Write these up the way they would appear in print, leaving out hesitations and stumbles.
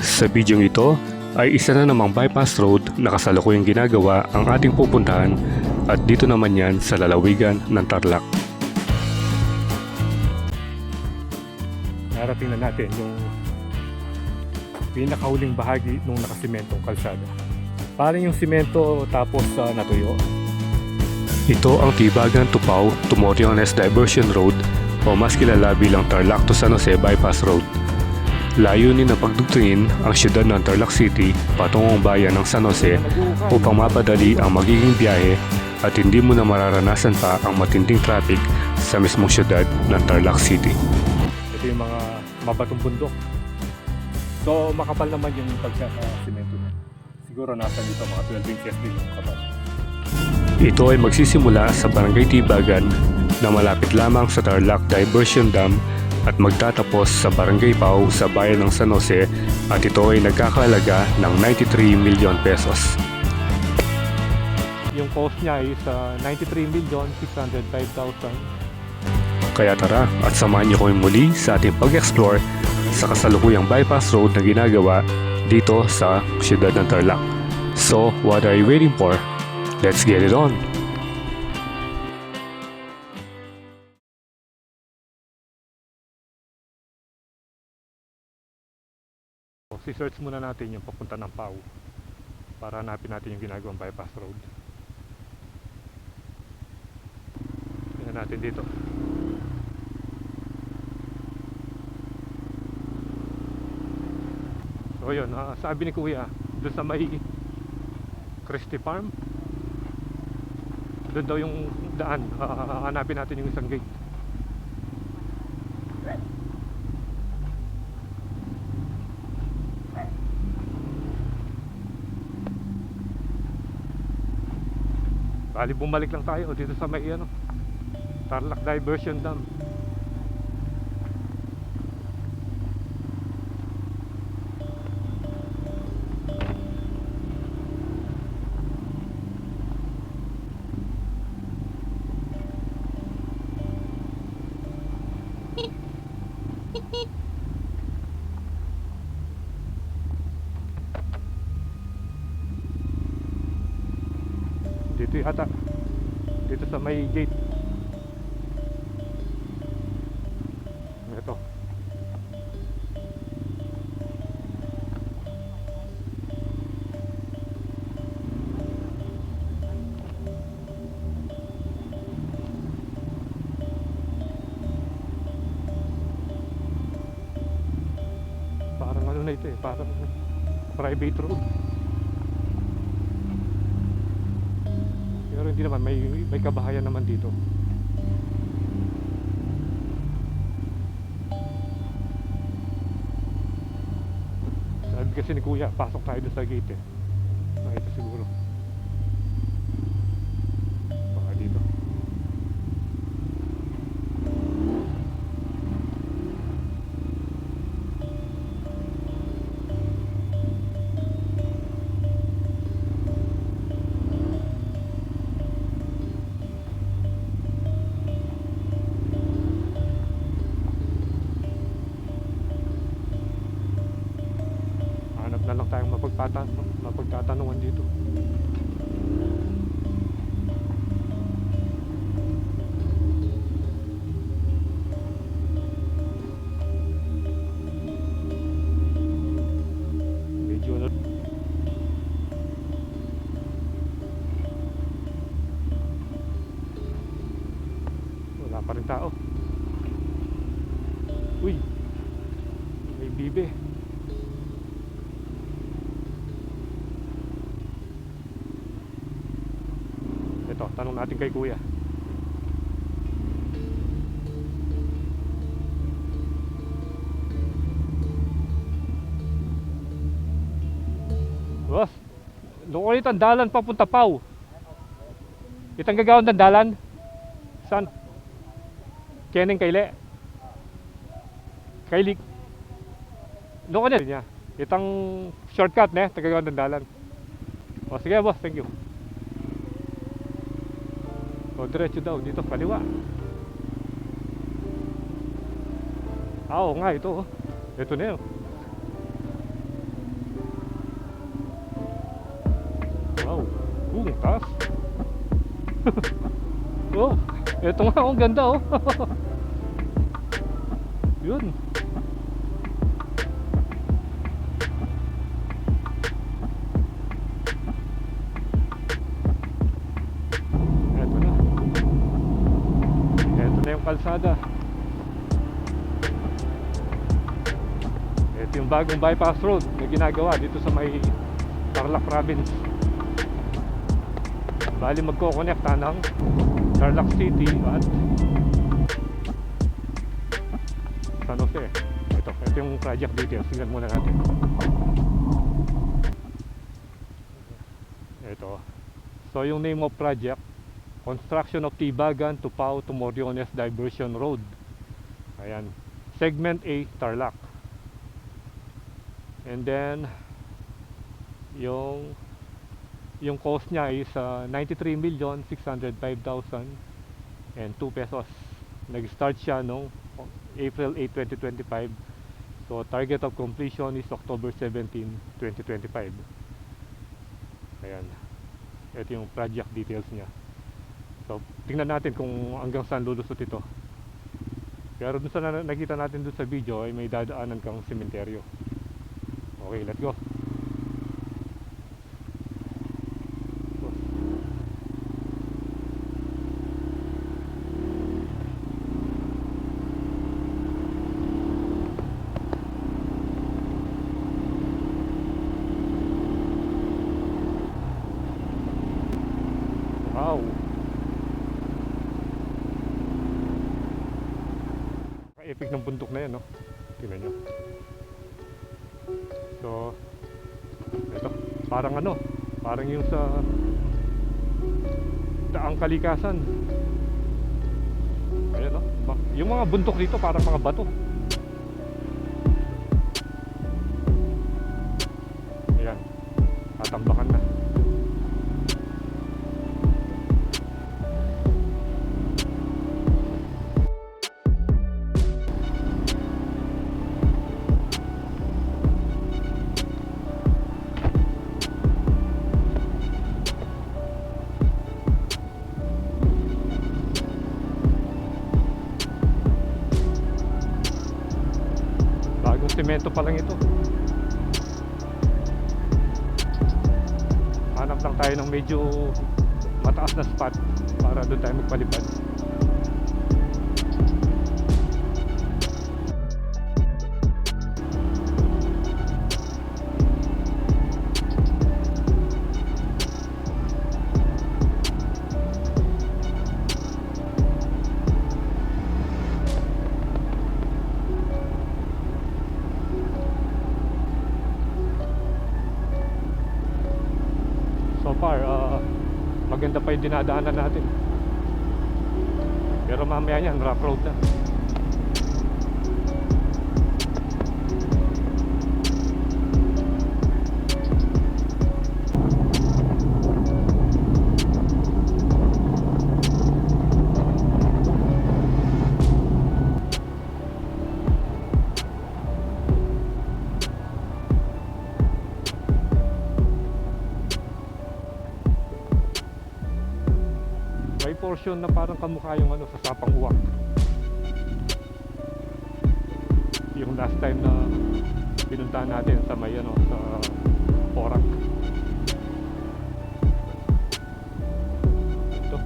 Sa bidyong ito ay isa na namang bypass road na kasalukuyang ginagawa ang ating pupuntahan at dito naman yan sa lalawigan ng Tarlac. Narating na natin yung pinakahuling bahagi ng nakasimentong kalsada. Parang yung simento tapos natuyo. Ito ang Tibagan Tupao to Moriones Diversion Road o mas kilala bilang Tarlac to San Jose Bypass Road. Layunin na pagdugtungin ang siyudad ng Tarlac City patungong bayan ng San Jose upang mapadali ang magiging biyahe at hindi mo na mararanasan pa ang matinding traffic sa mismong siyudad ng Tarlac City. Ito yung mga mabatong bundok. So makapal naman yung pagkakasimento niya. Siguro nasa dito mga 12 inches din yung kapal. Ito ay magsisimula sa Barangay Tibagan na malapit lamang sa Tarlac Diversion Dam at magtatapos sa Barangay Pau sa bayan ng San Jose at ito ay nagkakahalaga ng 93 milyon pesos. Yung cost niya ay sa 93,605,000. Kaya tara at samahan niyo kami muli sa ating pag-explore sa kasalukuyang bypass road na ginagawa dito sa siyudad ng Tarlac. So, what are you waiting for? Let's get it on! Si-search muna natin yung papunta ng Pau para hanapin natin yung ginagawang bypass road. Tingnan natin dito. So yun, sabi ni Kuya, doon sa may Christie Farm, doon daw yung daan. Hanapin natin yung isang gate. Bali bumalik lang tayo dito sa may Tarlac Diversion Dam. Dito yata, dito sa may gate. Ito. Parang ano na ito parang private road. Pero hindi naman, may kabahayan naman dito. Sabi kasi ni Kuya, pasok tayo doon sa gate ito siguro. Baka dito. Na lang tayong mapagtatanungan dito. Medyo wala pa rin tao. Uy, may bibe. Ito, tanong natin kay Kuya. Boss, doon ulit ang dalan papunta Pau. Itang gagawin ng dalan? Saan? Keneng Kayle? Kailik? Doon ka niya. Itang shortcut na tagagawin ng dalan. O sige boss, thank you. O diretso daw dito kaliwa. Oo nga ito. Ito na yun. Ang taas. Oh, eto nga, ang ganda oh. Yun. Eto na. Eto na yung kalsada. Ito yung bagong bypass road na ginagawa dito sa may Tarlac Province. Bali magko-connecta ng Tarlac City at San Jose. Ito yung project details. Tingnan muna natin. Ito. So yung name of project, Construction of Tibagan, Tupao to Moriones Diversion Road. Ayan. Segment A, Tarlac. And then yung cost niya is 93,605,002 pesos. Nag-start siya noong April 8, 2025. So target of completion is October 17, 2025. Ayan. Ito yung project details niya. So tingnan natin kung hanggang saan lulusot ito. Pero dun sa nakita natin dun sa video ay may dadaanan kang sementeryo. Okay, let's go. Wow. Epic ng bundok na yan, no? Tingnan nyo. So, ito, parang ano, parang yung sa Daang Kalikasan. Ayan, no? Yung mga bundok dito parang mga bato. Ayan, tatambakan na. Semento pa lang ito. Hanap lang tayo ng medyo mataas na spot para doon tayo magpalipad. So far, maganda pa yung dinadaanan natin. Pero mamaya yan, rough road na. May portion na parang kamukha yung ano sa Sapang Uwak. Yung last time na pinuntahan natin sa may ano sa Porac. Ito.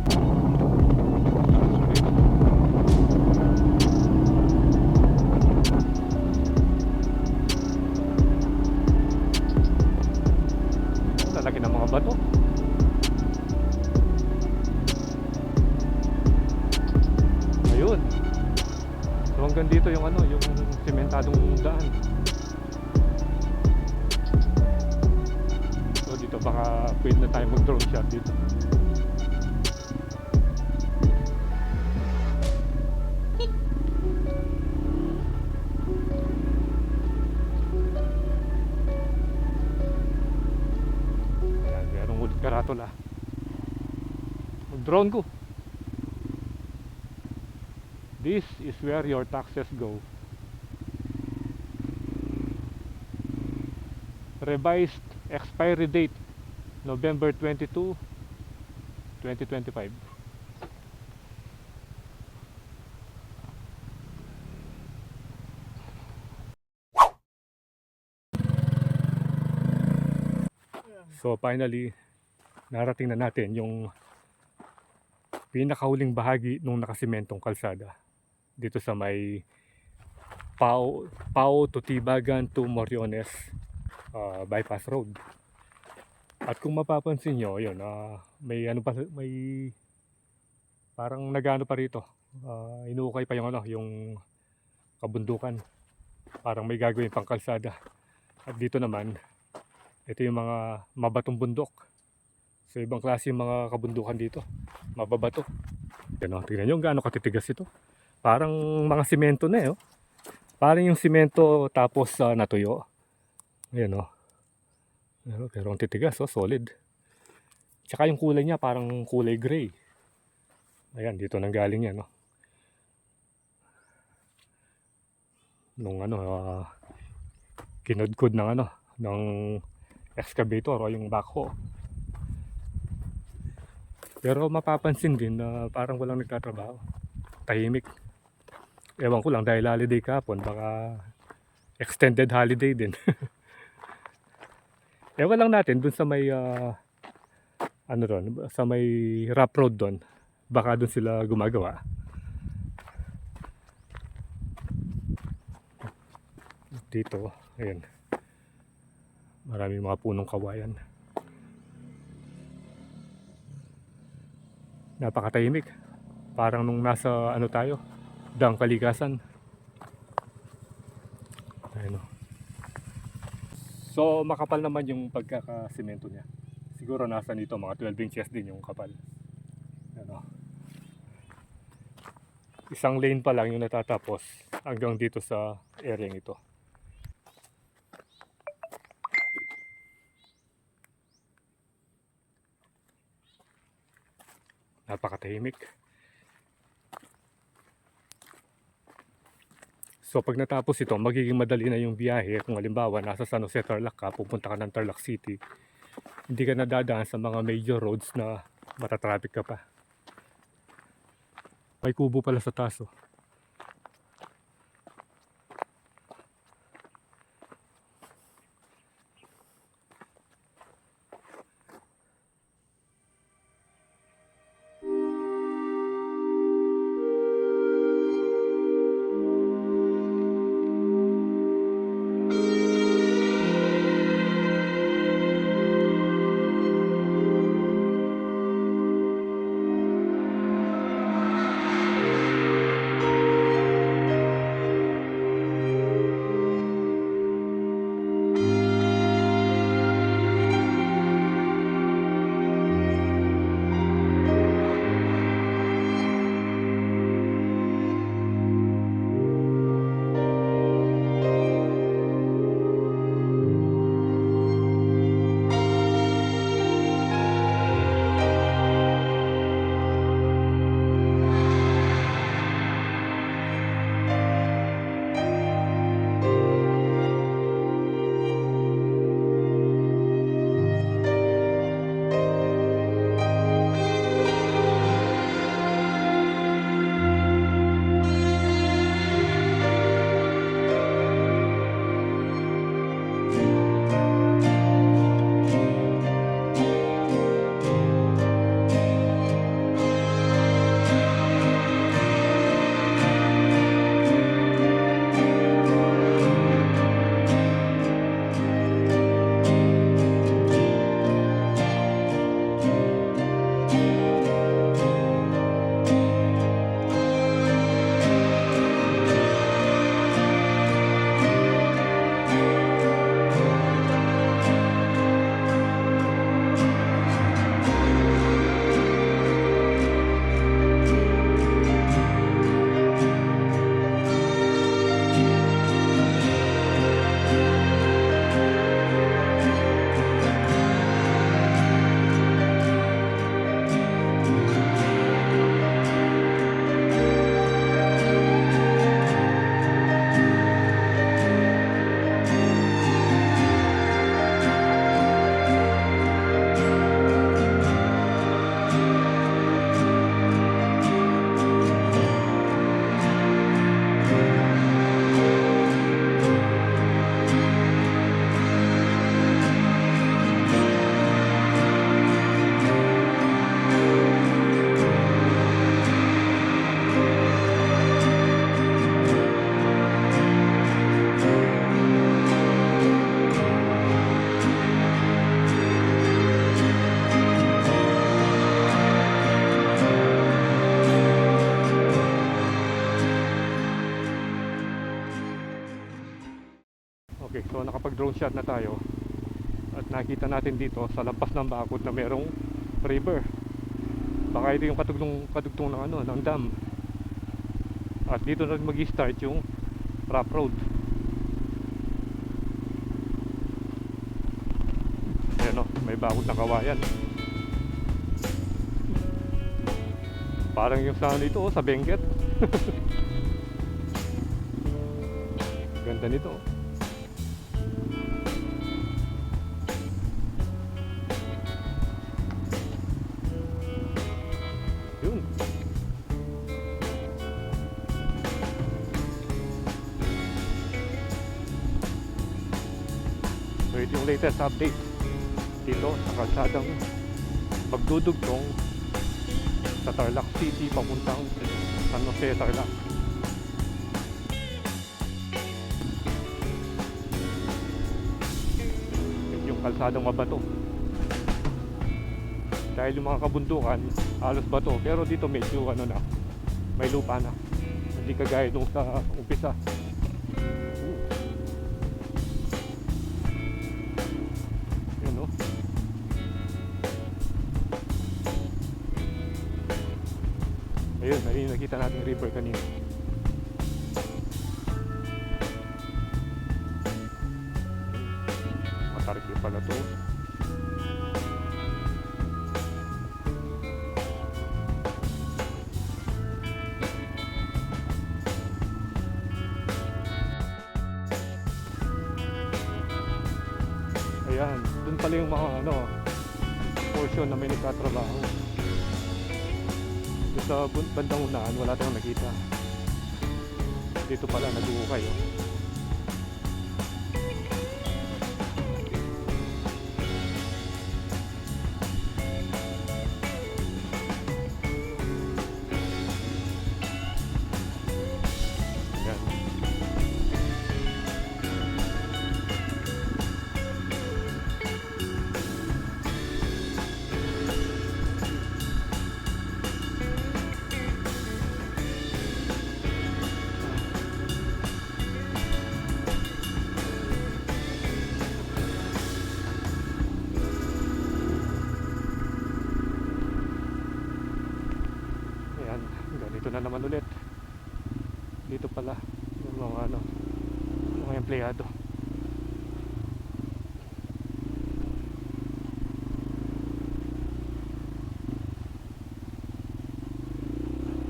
Lalaki ng mga bato. Ayun. So hanggang dito yung ano, yung sementadong daan. So dito baka pwede na tayo mag-drone shot dito. Ayan, merong ulit karatula. Mag-drone ko. This is where your taxes go. Revised expiry date November 22, 2025. So finally, narating na natin yung pinakahuling bahagi ng nakasimentong kalsada dito sa may Pao to Tibagan to Moriones bypass road. At kung mapapansin nyo, yun, may ano pa, may parang nagano pa rito. Inuukay pa yung ano, yung kabundukan. Parang may gagawin pang kalsada. At dito naman, ito yung mga mabatong bundok. So ibang klase yung mga kabundukan dito. Mababato. Yan, tingnan nyo gaano katitigas ito. Parang mga simento na eh. Parang yung simento tapos natuyo. Ayan o. Pero ang titigas, solid. Tsaka yung kulay niya parang kulay gray. Ayan, dito nang galing yan. Nung kinudkod ng ng excavator o yung backhoe. Pero mapapansin din na parang walang nagtatrabaho. Tahimik. Ewan ko lang dahil holiday kahapon, baka extended holiday din. Ewan lang natin dun sa may sa may rough road doon. Baka dun sila gumagawa. Dito, ayan. Maraming mga punong kawayan. Napakatahimik. Parang nung nasa tayo, Daang Kalikasan. Ayun. So makapal naman yung pagkakasimento niya. Siguro nasa nito mga 12 inches din yung kapal. Isang lane pa lang yung natatapos hanggang dito sa area ito. Napakatahimik. So pag natapos ito, magiging madali na yung biyahe. Kung halimbawa nasa San Jose, Tarlac ka, pupunta ka ng Tarlac City, hindi ka nadadaan sa mga major roads na matatraffic ka pa. May kubo pala sa taas. Okay, so nakapag drone shot na tayo. At nakita natin dito sa lampas ng bakod na merong river. Baka ito yung kadugtong ng ano, ng dam. At dito na rin mag-start yung rough road. Ayan o, may bakod na kawayan. Parang yung sa ano ito, sa Benguet. Ganda nito. Yun. So ito yung latest update dito sa kalsadang pagdudugtong sa Tarlac City papuntang San Jose, Tarlac. Ito yung kalsadang mabato. Dahil yung mga kabundukan halos bato, pero dito medyo ano na, may lupa na. Hindi kagaya nung sa umpisa. Yun o. Ayun, ayun nakita natin yung river kanina. Matarki pala to. Ayan, dun pala yung mga ano, portion na may nagtatrabaho. Sa bandang unahan wala tayong nakita. Dito pala nag-uukay oh. Ayan. Ganito na naman ulit. Dito pala yung mga ano, mga empleyado.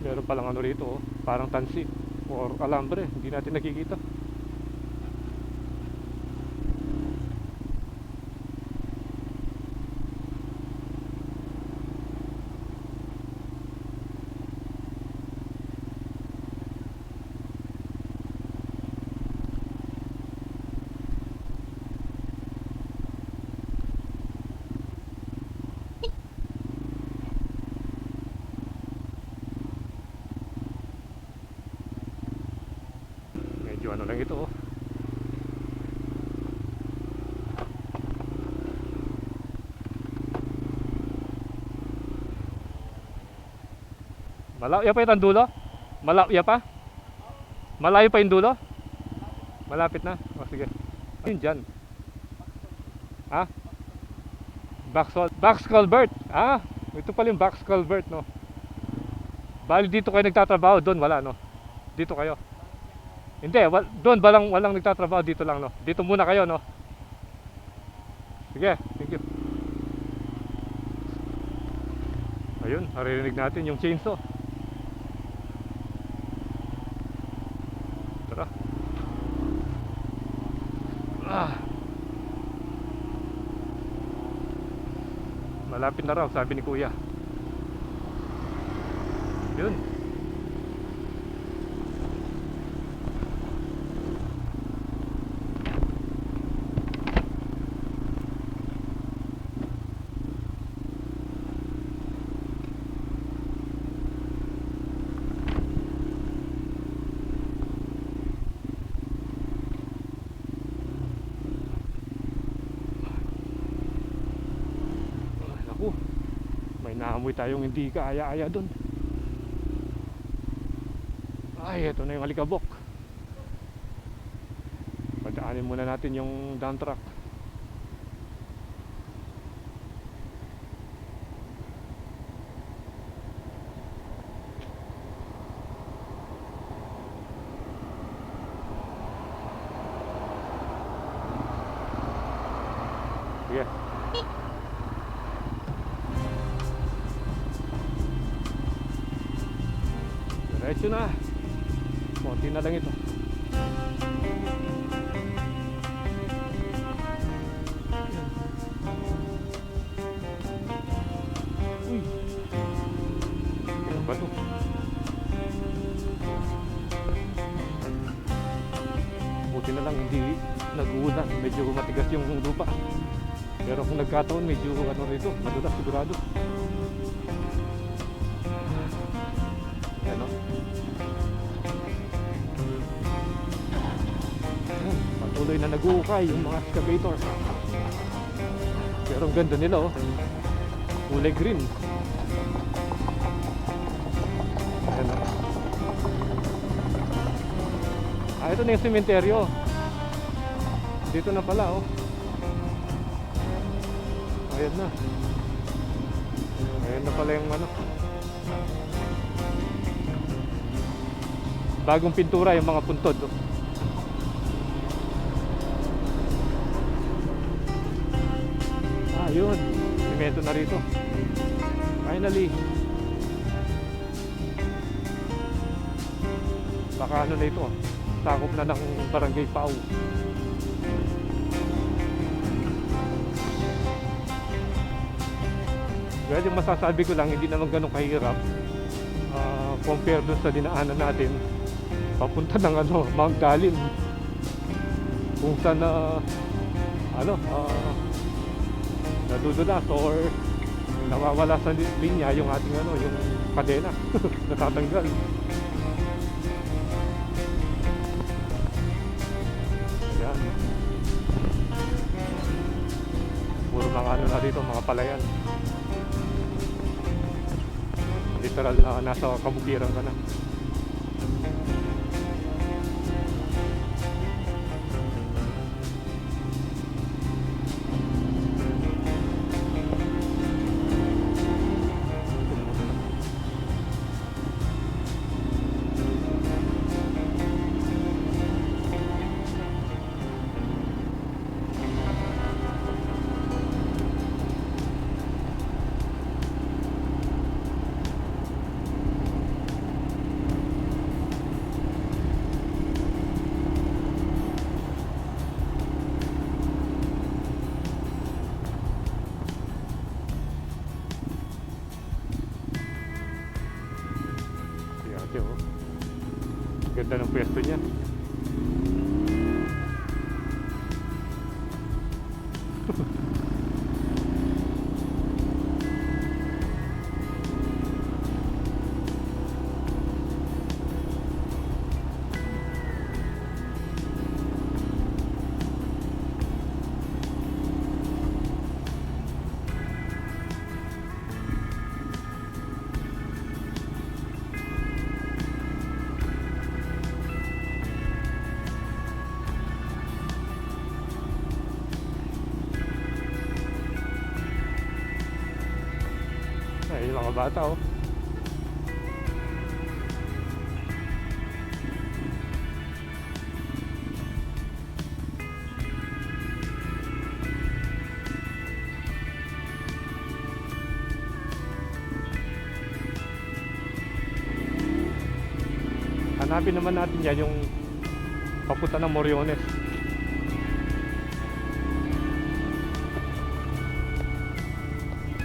Meron palang ano rito oh, parang tansi or alambre, hindi natin nakikita. Medyo ano lang ito oh. Malayo pa yung dulo? Malayo pa? Malayo pa yung dulo? Malapit na? O sige. Yun dyan. Ha? Box culvert. Ah, ito pala yung box culvert no. Bali dito kayo nagtatrabaho, doon wala no. Dito kayo. Hindi, doon walang nagtatrabaho, dito lang no. Dito muna kayo no. Sige, thank you. Ayun, naririnig natin yung chainsaw. Tara. Malapit na raw, sabi ni Kuya. Yun. May naamoy tayong hindi kaaya-aya dun. Ay, ito na yung alikabok. Daanin muna natin yung dump truck. Sige. Diretso na. Konti na lang ito. Uy. Ano ba ito? Buti na lang hindi nag-uulan. Medyo matigas yung lupa. Pero kung nagkataon, medyo ano rito, madulas sigurado. Ano? Patuloy na nag-uukay yung mga excavator. Pero ang ganda nila oh. Kulay green. Ayan oh. Ito na yung sementeryo. Dito na pala oh. Ayan na. Ayan na pala yung ano. Bagong pintura yung mga puntod oh. Yun, simento na rito. Finally. Baka ano na ito, sakop na ng Barangay Pau. Well, yung masasabi ko lang, hindi naman ganun kahirap compare dun sa dinaanan natin papunta ng ano, Mount Dalin, kung saan nadudulas or nawawala sa linya yung ating ano, yung kadena natatanggal. Ayan, puro mga ano na dito, mga palayan, literal na nasa kabukiran ka na. Ganda ng pwesto niya. Ay, yung mga bata oh. Hanapin naman natin yan yung papunta ng Moriones.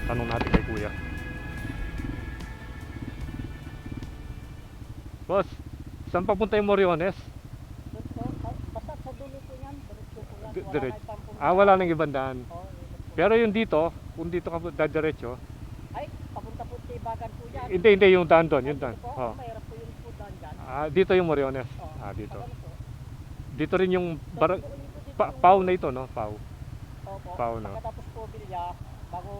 Tanong natin kay kuya. Boss, saan papunta yung Moriones? Basta sa dulo po yan, diretso po yan. Diretso. Wala nang ibang daan. Oo, Pero yung dito, kung dito ka diretso. ay, papunta po sa Ibagan po yan. Hindi, yung daan doon, yung daan. Dito po, Oh. mayroon po yung po daan dyan. Dito yung Moriones. Oo, Dito. ano po? Dito rin yung Doon po dito yung- Pau na ito, no? Pau. Opo, Pau, no? pagkatapos po Bilya, bago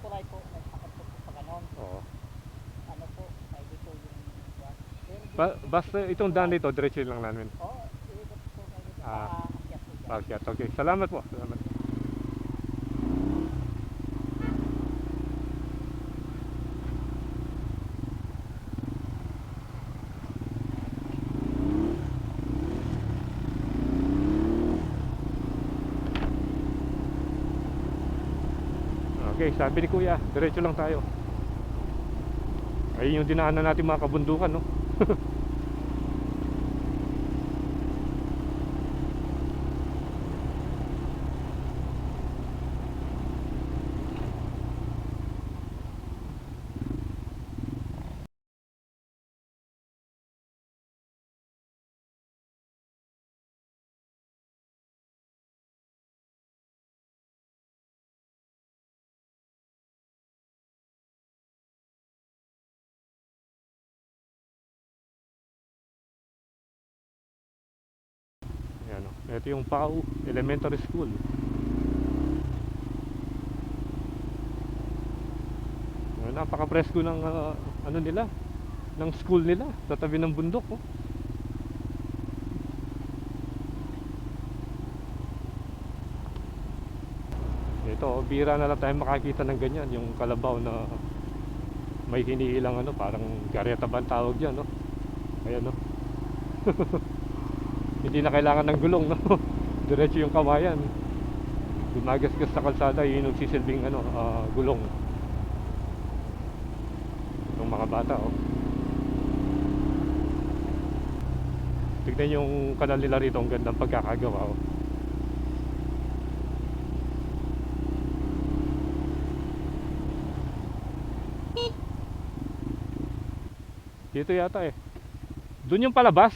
tulay po, nagpakat po sa ganon. Oo. Ano po, ay dito yung... Basta itong daan dito, diretso lang namin. Oo, ikot po kayo dito. Ah. Akyat po dyan. Paakyat. Okay, salamat po. Salamat. Okay, sabi ni Kuya, diretso lang tayo. Ayun yung dinaanan natin mga kabundukan, no? Yan, no? Ito yung PAU Elementary School. Napaka-presko ng ano nila, ng school nila sa tabi ng bundok, oh. Ito, bira na lang tayo makakita ng ganyan, yung kalabaw na may hiniilang ano, parang gareta ba ang tawag dyan, no? Ayan, no? Hindi na kailangan ng gulong, no? Diretso yung kawayan. Gumagasgas sa kalsada, yun yung sisilbing ano, gulong ng mga bata, oh. Tignan yung kanal nila rito, ang gandang pagkakagawa, oh. Dito yata eh. Doon yung palabas,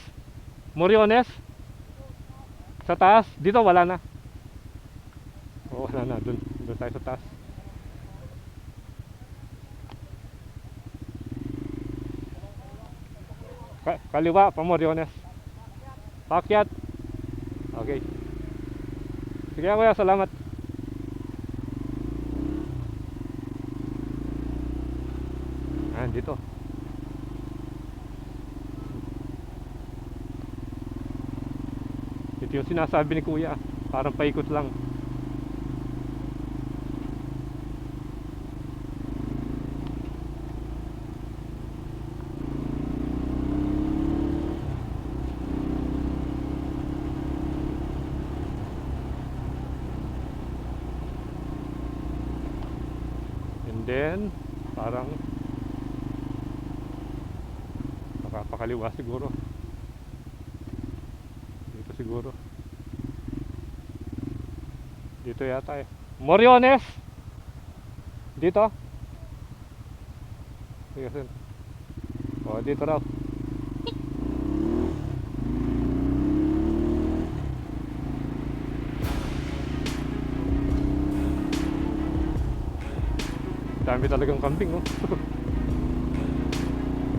Moriones. Sa taas, dito wala na. Oo, wala na, doon tayo sa taas. Kaliwa pa Moriones. Paakyat. Okay. Sige kuya, salamat. Dito. Ito yung sinasabi ni Kuya, parang paikot lang. And then parang pakaliwa siguro. Dito siguro. Dito yata eh. Moriones. Dito. Sige. Oh, dito raw. Dami talagang kambing, oh.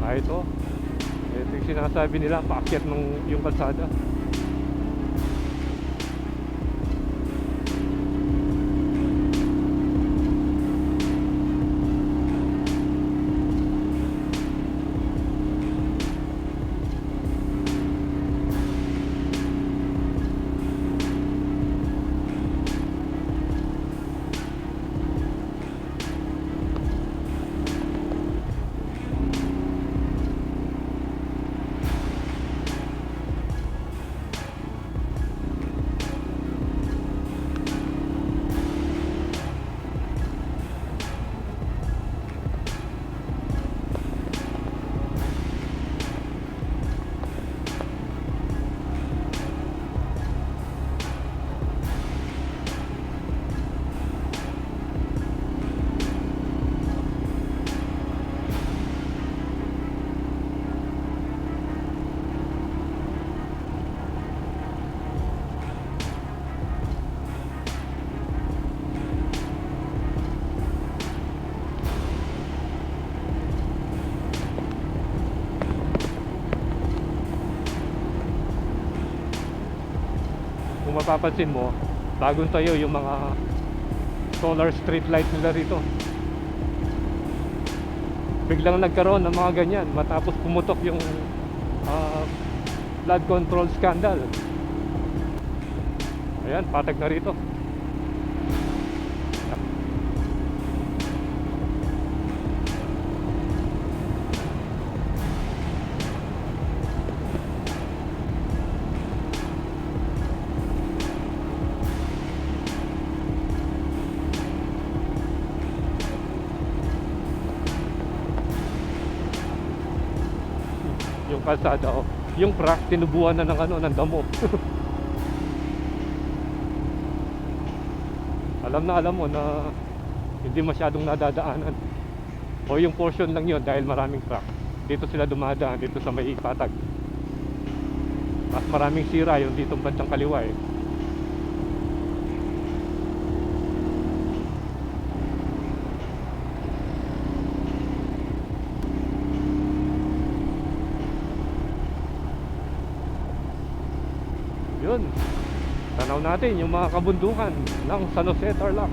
Ito. Ito yung sinasabi nila, paakyat ng yung kalsada. Kung mapapansin mo, bagong tayo yung mga solar street light nila rito. Biglang nagkaroon ng mga ganyan matapos pumutok yung flood control scandal. Ayan, patag na rito. Yung kalsada, oh. Yung crack, tinubuan na ng ano, ng damo. Alam mo na hindi masyadong nadadaanan. O yung portion lang yon dahil maraming crack. Dito sila dumadaan, dito sa may patag. Mas maraming sira yung dito bandang kaliwa eh. Yun, tanaw natin yung mga kabundukan ng San Jose, Tarlac.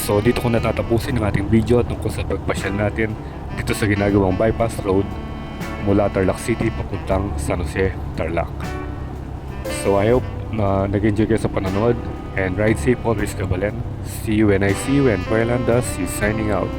So dito ko natatapusin ang ating video tungkol sa pagpasyal natin dito sa ginagawang bypass road mula Tarlac City papuntang San Jose, Tarlac. So I hope na nag-enjoy kayo sa panonood and ride safe always, Kabalen. See you when I see you, and Kuya Landas is signing out.